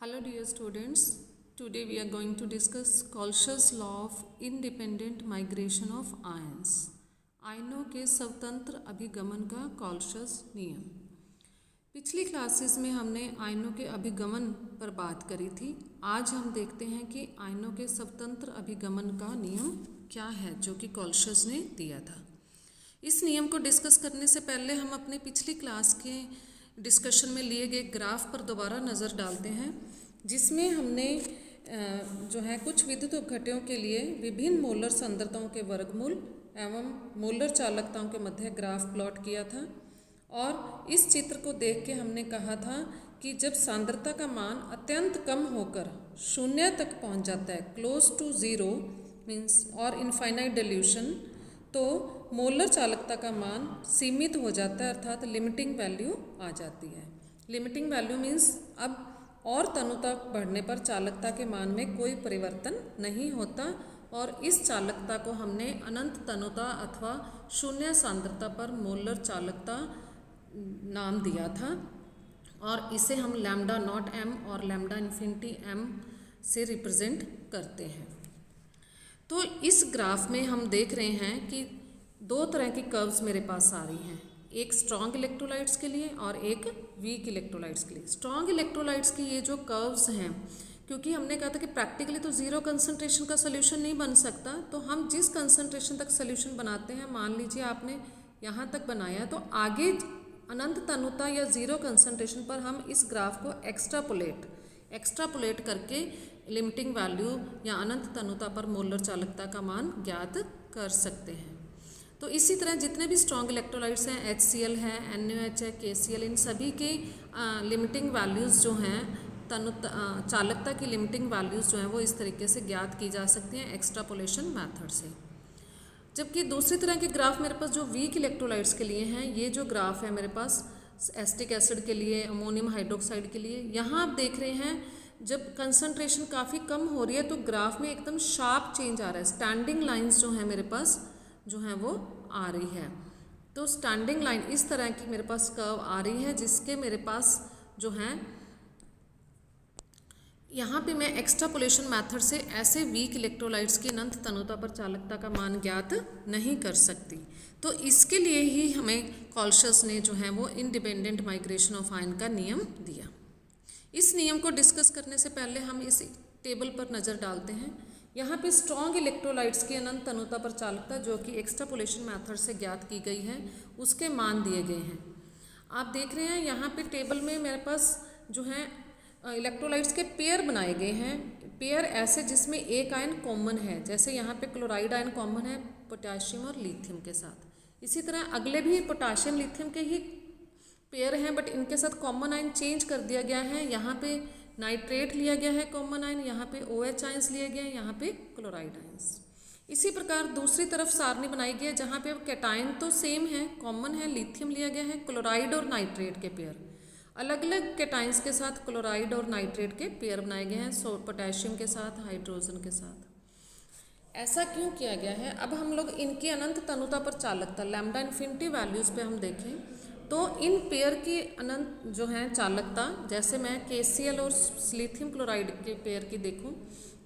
Hello dear students, today we are going to discuss Colch's law of independent migration of ions. आयनों के स्वतंत्र अभिगमन का कॉल्शस नियम। पिछली क्लासेस में हमने आयनों के अभिगमन पर बात करी थी। आज हम देखते हैं कि आयनों के स्वतंत्र अभिगमन का नियम क्या है जो कि कॉल्शस ने दिया था। इस नियम को डिस्कस करने से पहले हम अपने पिछली क्लास के डिस्कशन में लिए गए ग्राफ पर दोबारा नज़र डालते हैं, जिसमें हमने जो है कुछ विद्युत अपघट्यों के लिए विभिन्न मोलर सांद्रताओं के वर्गमूल एवं मोलर चालकताओं के मध्य ग्राफ प्लॉट किया था। और इस चित्र को देख के हमने कहा था कि जब सांद्रता का मान अत्यंत कम होकर शून्य तक पहुंच जाता है, क्लोज टू ज़ीरो मीन्स और इनफाइनाइट डिल्यूशन, तो मोलर चालकता का मान सीमित हो जाता है, अर्थात लिमिटिंग वैल्यू आ जाती है। लिमिटिंग वैल्यू मीन्स अब और तनुता बढ़ने पर चालकता के मान में कोई परिवर्तन नहीं होता, और इस चालकता को हमने अनंत तनुता अथवा शून्य सांद्रता पर मोलर चालकता नाम दिया था, और इसे हम लैम्डा नॉट एम और लैम्डा इन्फिनिटी एम से रिप्रेजेंट करते हैं। तो इस ग्राफ में हम देख रहे हैं कि दो तरह की कर्व्स मेरे पास आ रही हैं, एक स्ट्रॉन्ग इलेक्ट्रोलाइट्स के लिए और एक वीक इलेक्ट्रोलाइट्स के लिए। स्ट्रॉन्ग इलेक्ट्रोलाइट्स की ये जो कर्व्स हैं, क्योंकि हमने कहा था कि प्रैक्टिकली तो ज़ीरो कंसंट्रेशन का सोल्यूशन नहीं बन सकता, तो हम जिस कंसंट्रेशन तक सोल्यूशन बनाते हैं, मान लीजिए आपने यहाँ तक बनाया, तो आगे अनंत तनुता या ज़ीरो कंसंट्रेशन पर हम इस ग्राफ को एक्स्ट्रापोलेट करके लिमिटिंग वैल्यू या अनंत तनुता पर मोलर चालकता का मान ज्ञात कर सकते हैं। तो इसी तरह जितने भी स्ट्रॉन्ग इलेक्ट्रोलाइट्स हैं, HCl है, NaOH है, KCl, इन सभी के लिमिटिंग वैल्यूज़ जो हैं, चालकता की लिमिटिंग वैल्यूज़ जो हैं वो इस तरीके से ज्ञात की जा सकती हैं एक्स्ट्रापोलेशन मेथड से। जबकि दूसरी तरह के ग्राफ मेरे पास जो वीक इलेक्ट्रोलाइट्स के लिए हैं, ये जो ग्राफ है मेरे पास एसिटिक एसिड के लिए, अमोनियम हाइड्रोक्साइड के लिए, यहाँ आप देख रहे हैं जब कंसंट्रेशन काफ़ी कम हो रही है तो ग्राफ में एकदम शार्प चेंज आ रहा है। स्टैंडिंग लाइंस जो है मेरे पास जो है वो आ रही है। तो स्टैंडिंग लाइन इस तरह की मेरे पास कर्व आ रही है, जिसके मेरे पास जो है यहाँ पे मैं एक्स्ट्रापोलेशन मेथड से ऐसे वीक इलेक्ट्रोलाइट्स की अनंत तनुता पर चालकता का मान ज्ञात नहीं कर सकती। तो इसके लिए ही हमें कॉल्शस ने जो है वो इंडिपेंडेंट माइग्रेशन ऑफ आयन का नियम दिया। इस नियम को डिस्कस करने से पहले हम इस टेबल पर नज़र डालते हैं। यहाँ पे स्ट्रॉन्ग इलेक्ट्रोलाइट्स की अनंत तनुता पर चालकता जो कि एक्स्ट्रापोलेशन मेथड से ज्ञात की गई है, उसके मान दिए गए हैं। आप देख रहे हैं यहाँ पे टेबल में मेरे पास जो है इलेक्ट्रोलाइट्स के पेयर बनाए गए हैं। पेयर ऐसे जिसमें एक आयन कॉमन है, जैसे यहाँ पे क्लोराइड आयन कॉमन है पोटेशियम और लिथियम के साथ। इसी तरह अगले भी पोटेशियम लिथियम के ही पेयर हैं, बट इनके साथ कॉमन आयन चेंज कर दिया गया है। यहाँ पे नाइट्रेट लिया गया है कॉमन आयन, यहाँ पे OH आयंस लिए गए हैं, यहाँ पे क्लोराइड आयंस। इसी प्रकार दूसरी तरफ सारणी बनाई गई है जहाँ पे कैटायन तो सेम है, कॉमन है, लिथियम लिया गया है, क्लोराइड और नाइट्रेट के पेयर। अलग अलग कैटायंस के साथ क्लोराइड और नाइट्रेट के पेयर बनाए गए हैं, पोटेशियम के साथ, हाइड्रोजन के साथ। ऐसा क्यों किया गया है? अब हम लोग इनकी अनंत तनुता पर चालकता लैम्डा इन्फिनिटी वैल्यूज़ पे हम देखें तो इन पेयर की अनंत जो है चालकता, जैसे मैं KCl और लिथियम क्लोराइड के पेयर की देखूं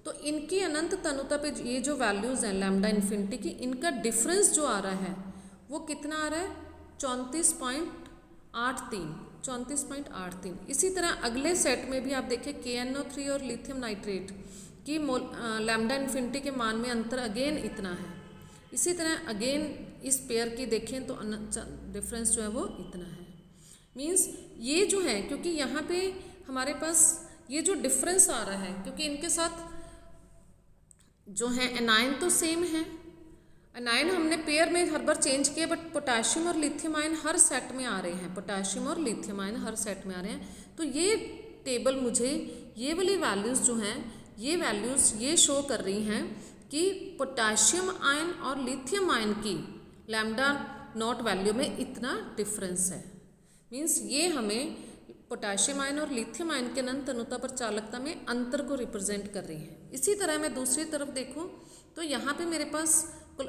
तो इनकी अनंत तनुता पे ये जो वैल्यूज़ हैं लैम्डा इन्फिनिटी की, इनका डिफरेंस जो आ रहा है वो कितना आ रहा है? 34.83। इसी तरह अगले सेट में भी आप देखिए KNO3 और लिथियम नाइट्रेट की लैम्डा इन्फिनिटी के मान में अंतर अगेन इतना है। इसी तरह अगेन इस पेयर की देखें तो डिफरेंस जो है वो इतना है। मींस ये जो है, क्योंकि यहाँ पे हमारे पास ये जो डिफरेंस आ रहा है, क्योंकि इनके साथ जो है एनायन तो सेम है, एनायन हमने पेयर में हर बार चेंज किया, बट पोटेशियम और लिथियम आयन हर सेट में आ रहे हैं, पोटेशियम और लिथियम आयन हर सेट में आ रहे हैं। तो ये टेबल मुझे ये वाली वैल्यूज़ जो हैं, ये वैल्यूज़ ये शो कर रही हैं कि पोटेशियम आयन और लिथियम आयन की लैम्डा नॉट वैल्यू में इतना डिफरेंस है। मींस ये हमें पोटेशियम आयन और लिथियम आयन के अनंत तनुता पर चालकता में अंतर को रिप्रेजेंट कर रही है। इसी तरह मैं दूसरी तरफ देखूं तो यहाँ पे मेरे पास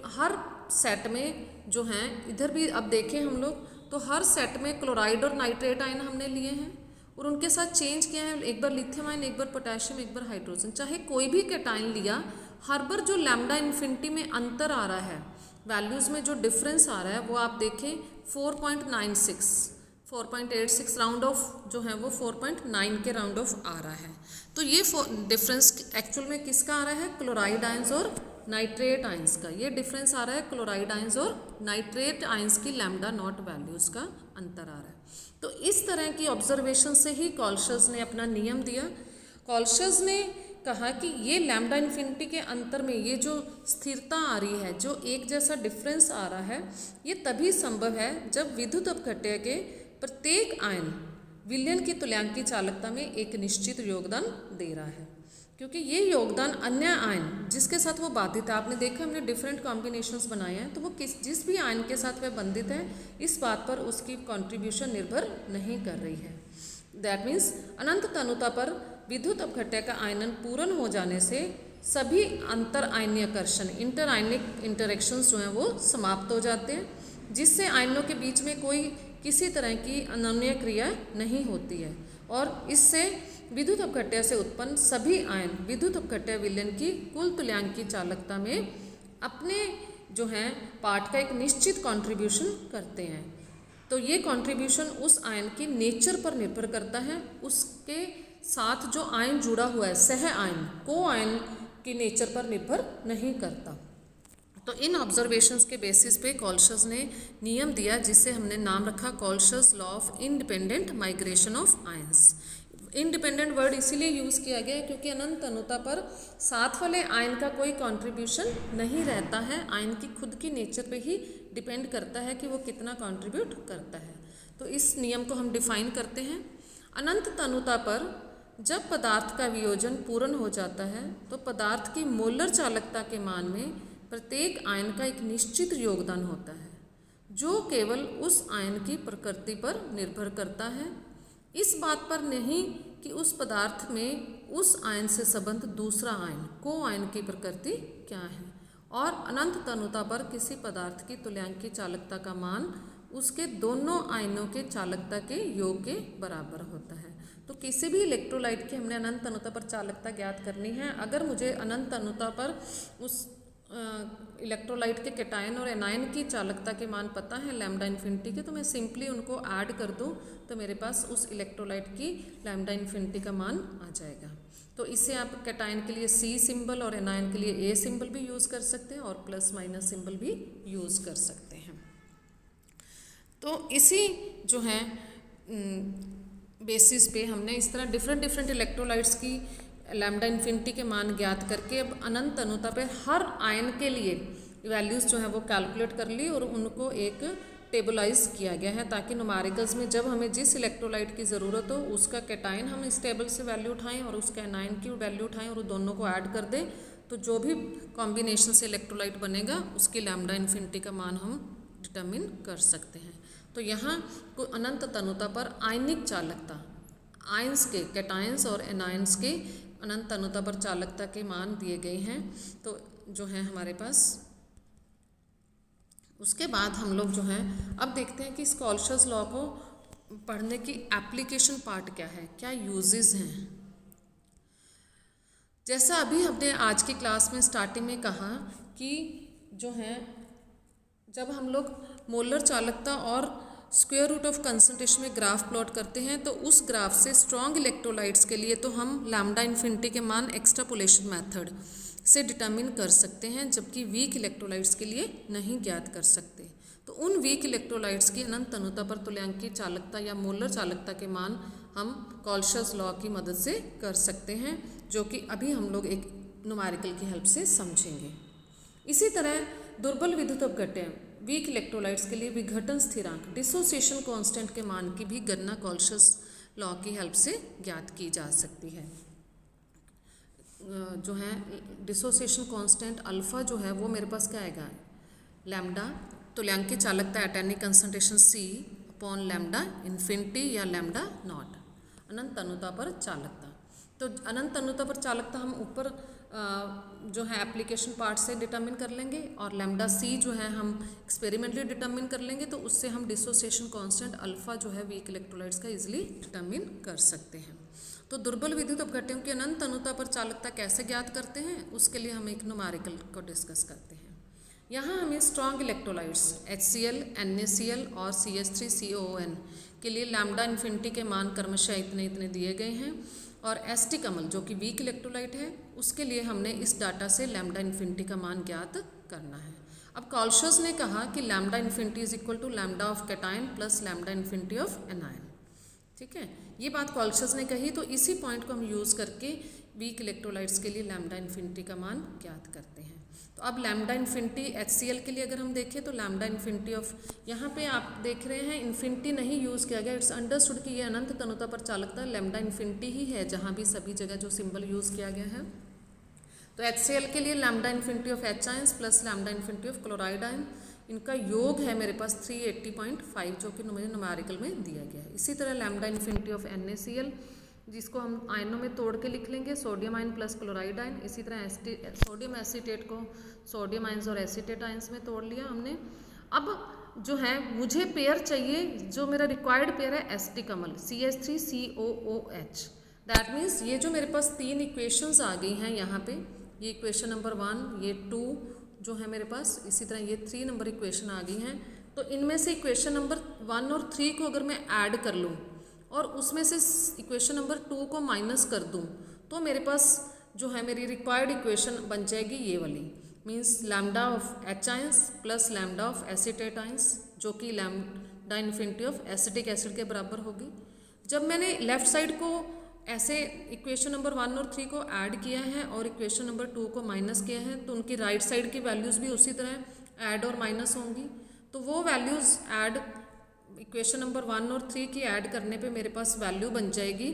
हर सेट में जो हैं, इधर भी अब देखें हम लोग तो हर सेट में क्लोराइड और नाइट्रेट आयन हमने लिए हैं, और उनके साथ चेंज किया है, एक बार लिथियम आयन, एक बार पोटेशियम, एक बार हाइड्रोजन, चाहे कोई भी कैटायन लिया, हर बार जो लैम्डा इन्फिनिटी में अंतर आ रहा है, वैल्यूज़ में जो डिफरेंस आ रहा है वो आप देखें 4.96, 4.86 राउंड ऑफ जो है वो 4.9 के राउंड ऑफ आ रहा है। तो ये डिफरेंस एक्चुअल में किसका आ रहा है, क्लोराइड आयंस और नाइट्रेट आयंस का। ये डिफरेंस आ रहा है क्लोराइड आयंस और नाइट्रेट आयंस की लैम्डा नॉट वैल्यूज़ का अंतर आ रहा है। तो इस तरह की ऑब्जर्वेशन से ही कॉल्शस ने अपना नियम दिया। कॉल्शस ने कहा कि ये लैम्डा इन्फिनिटी के अंतर में ये जो स्थिरता आ रही है, जो एक जैसा डिफरेंस आ रहा है, ये तभी संभव है जब विद्युत अपघट्य के प्रत्येक आयन विलयन की तुल्यांकी चालकता में एक निश्चित योगदान दे रहा है, क्योंकि ये योगदान अन्य आयन जिसके साथ वो बाधित है, आपने देखा हमने डिफरेंट कॉम्बिनेशंस बनाए हैं, तो वो जिस भी आयन के साथ वह बंधित है, इस बात पर उसकी कंट्रीब्यूशन निर्भर नहीं कर रही है। दैट मीन्स अनंत तनुता पर विद्युत अपघट्य का आयनन पूर्ण हो जाने से सभी अंतर आयनीयकर्षण, इंटर आयनिक इंटरेक्शंस जो हैं वो समाप्त हो जाते हैं, जिससे आयनों के बीच में कोई किसी तरह की अनन्य क्रिया नहीं होती है, और इससे विद्युत अपघट्य से उत्पन्न सभी आयन विद्युत अपघट्य विलयन की कुल तुल्यांकी चालकता में अपने जो है पार्ट का एक निश्चित कंट्रीब्यूशन करते हैं। तो ये कंट्रीब्यूशन उस आयन की नेचर पर निर्भर करता है, उसके साथ जो आयन जुड़ा हुआ है, सह आयन, को आयन की नेचर पर निर्भर नहीं करता। तो इन ऑब्जर्वेशंस के बेसिस पे कॉल्शस ने नियम दिया, जिसे हमने नाम रखा Kohlrausch law of independent migration of ions. Independent word इसीलिए यूज़ किया गया है क्योंकि अनंत तनुता पर साथ वाले आयन का कोई कंट्रीब्यूशन नहीं रहता है, आयन की खुद की नेचर पे ही डिपेंड करता है कि वो कितना कंट्रीब्यूट करता है। तो इस नियम को हम डिफाइन करते हैं। अनंत तनुता पर जब पदार्थ का वियोजन पूर्ण हो जाता है तो पदार्थ की मोलर चालकता के मान में प्रत्येक आयन का एक निश्चित योगदान होता है, जो केवल उस आयन की प्रकृति पर निर्भर करता है, इस बात पर नहीं कि उस पदार्थ में उस आयन से संबंध दूसरा आयन, को आयन की प्रकृति क्या है। और अनंत तनुता पर किसी पदार्थ की तुल्यांकी चालकता का मान उसके दोनों आयनों के चालकता के योग के बराबर होता है। तो किसी भी इलेक्ट्रोलाइट की हमने अनंत तनुता पर चालकता ज्ञात करनी है, अगर मुझे अनंत तनुता पर उस इलेक्ट्रोलाइट के कैटायन और एनायन की चालकता के मान पता है लैम्डा इन्फिनिटी के, तो मैं सिंपली उनको ऐड कर दूं तो मेरे पास उस इलेक्ट्रोलाइट की लैम्डा इन्फिनिटी का मान आ जाएगा। तो इसे आप कैटायन के लिए C सिंबल और एनायन के लिए A सिंबल भी यूज़ कर सकते हैं और प्लस माइनस सिंबल भी यूज़ कर सकते हैं। तो इसी जो है बेसिस पे हमने इस तरह डिफरेंट इलेक्ट्रोलाइट्स की लैम्डा इन्फिनिटी के मान ज्ञात करके अब अनंत तनुता पे हर आयन के लिए वैल्यूज़ जो है वो कैलकुलेट कर ली और उनको एक टेबलाइज किया गया है, ताकि न्यूमेरिकल्स में जब हमें जिस इलेक्ट्रोलाइट की ज़रूरत हो उसका कैटायन हम इस टेबल से वैल्यू उठाएं और उसका एनायन की वैल्यू उठाएं और दोनों को ऐड कर दें, तो जो भी कॉम्बिनेशन से इलेक्ट्रोलाइट बनेगा उसकी लैम्डा इन्फिनिटी का मान हम डिटर्मिन कर सकते हैं। तो यहाँ को अनंत तनुता पर आयनिक चालकता, आयंस के कैटायंस और एनायंस के अनंत तनुता पर चालकता के मान दिए गए हैं। तो जो है हमारे पास उसके बाद हम लोग जो हैं अब देखते हैं कि इस कॉल्शस लॉ को पढ़ने की एप्लीकेशन पार्ट क्या है, क्या यूजेस हैं। जैसा अभी हमने आज की क्लास में स्टार्टिंग में कहा कि जो है जब हम लोग मोलर चालकता और स्क्वायर रूट ऑफ कंसंट्रेशन में ग्राफ प्लॉट करते हैं तो उस ग्राफ से स्ट्रॉन्ग इलेक्ट्रोलाइट्स के लिए तो हम लैम्डा इन्फिनिटी के मान एक्सट्रापोलेशन मेथड से डिटर्मिन कर सकते हैं, जबकि वीक इलेक्ट्रोलाइट्स के लिए नहीं ज्ञात कर सकते। तो उन वीक इलेक्ट्रोलाइट्स की अनंत तनुता पर तुल्यांकी चालकता या मोलर चालकता के मान हम कॉल्शस लॉ की मदद से कर सकते हैं, जो कि अभी हम लोग एक न्यूमेरिकल की हेल्प से समझेंगे। इसी तरह दुर्बल विद्युत अपघट्य वीक इलेक्ट्रोलाइट्स के लिए विघटन स्थिरांक डिसोसिएशन कांस्टेंट के मान की भी गणना कॉल्शस लॉ की हेल्प से ज्ञात की जा सकती है। जो है डिसोसिएशन कांस्टेंट अल्फा जो है वो मेरे पास क्या आएगा, लैम्डा तुल्यांकी चालकता at any concentration C upon lambda infinity या लैम्डा नॉट, अनंत तनुता पर चालकता। तो अनंत अनुता पर चालकता हम ऊपर जो है एप्लीकेशन पार्ट से डिटर्मिन कर लेंगे, और लैम्डा सी जो है हम एक्सपेरिमेंटली डिटर्मिन कर लेंगे, तो उससे हम डिसोसिएशन कांस्टेंट अल्फा जो है वीक इलेक्ट्रोलाइट्स का इजीली डिटर्मिन कर सकते हैं। तो दुर्बल विद्युत अपघट्यों की अनंत अनुता पर चालकता कैसे ज्ञात करते हैं, उसके लिए हम एक न्यूमेरिकल को डिस्कस करते हैं। यहाँ हमें स्ट्रॉन्ग इलेक्ट्रोलाइट्स HCl, NaCl और CH3COON के लिए लैम्डा इन्फिनिटी के मान क्रमशः इतने इतने दिए गए हैं, और ST कमल जो कि वीक इलेक्ट्रोलाइट है उसके लिए हमने इस डाटा से लैम्डा इन्फिनिटी का मान ज्ञात करना है। अब कॉल्शस ने कहा कि lambda infinity is equal to lambda of cation plus lambda infinity of anion. ठीक है, ये बात कॉल्शस ने कही, तो इसी पॉइंट को हम यूज़ करके वीक इलेक्ट्रोलाइट्स के लिए लैम्डा इन्फिनिटी का मान ज्ञात करते हैं। तो अब लैम्डा इन्फिनिटी HCl के लिए अगर हम देखें तो लैम्डा इन्फिनिटी ऑफ, यहाँ पे आप देख रहे हैं इन्फिनिटी नहीं यूज़ किया गया, इट्स अंडरस्टूड कि ये अनंत तनुता पर चालकता लैम्डा इन्फिनिटी ही है, जहाँ भी सभी जगह जो सिंबल यूज़ किया गया है। तो HCl के लिए lambda infinity of H ions plus lambda infinity of chloride ion, इनका योग है मेरे पास 380.5 जो कि मुझे न्यूमेरिकल में दिया गया है। इसी तरह लैम्डा इन्फिनिटी ऑफ NaCl जिसको हम आयनों में तोड़ के लिख लेंगे, sodium ion plus chloride ion. इसी तरह सोडियम एसीटेट को सोडियम आयंस और एसीटेट आयंस में तोड़ लिया हमने। अब जो है मुझे पेयर चाहिए, जो मेरा रिक्वायर्ड पेयर है ST Kamal CH3COOH। That means ये जो मेरे पास तीन इक्वेशंस आ गई हैं यहाँ पे, ये इक्वेशन नंबर 1, ये 2 जो है मेरे पास, इसी तरह ये 3 नंबर इक्वेशन आ गई हैं। तो इनमें से इक्वेशन नंबर 1 और 3 को अगर मैं ऐड कर लूँ और उसमें से इक्वेशन नंबर 2 को माइनस कर दूँ, तो मेरे पास जो है मेरी रिक्वायर्ड इक्वेशन बन जाएगी ये वाली, means lambda of H ions plus lambda of acetate ions, जो कि lambda infinity of acetic acid के बराबर होगी। जब मैंने लेफ्ट साइड को ऐसे इक्वेशन नंबर 1 और 3 को ऐड किया है और इक्वेशन नंबर 2 को माइनस किया है, तो उनकी राइट साइड की वैल्यूज़ भी उसी तरह ऐड और माइनस होंगी। तो वो वैल्यूज़ ऐड इक्वेशन नंबर 1 और 3 की ऐड करने पे मेरे पास वैल्यू बन जाएगी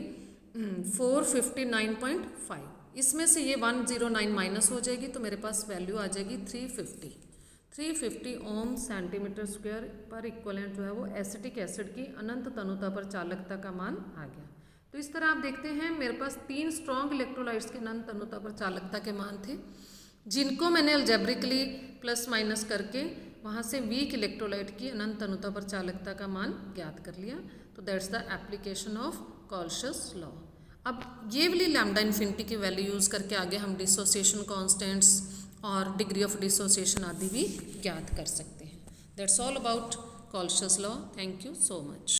459.5। इसमें से ये 109 माइनस हो जाएगी, तो मेरे पास वैल्यू आ जाएगी 350 ओम सेंटीमीटर स्क्वायर पर इक्वलेंट जो है वो एसिटिक एसिड की अनंत तनुता पर चालकता का मान आ गया। तो इस तरह आप देखते हैं मेरे पास 3 स्ट्रॉन्ग इलेक्ट्रोलाइट्स के अनंत तनुता पर चालकता के मान थे, जिनको मैंने अलजेब्रिकली प्लस माइनस करके वहाँ से वीक इलेक्ट्रोलाइट की अनंत तनुता पर चालकता का मान ज्ञात कर लिया। तो that's the application of Kohlrausch law. अब ये वाली लैम्डा इन्फिनिटी की वैल्यू यूज़ करके आगे हम डिसोसिएशन कॉन्स्टेंट्स और डिग्री ऑफ डिसोसिएशन आदि भी ज्ञात कर सकते हैं। That's all about Kohlrausch law. Thank you so much.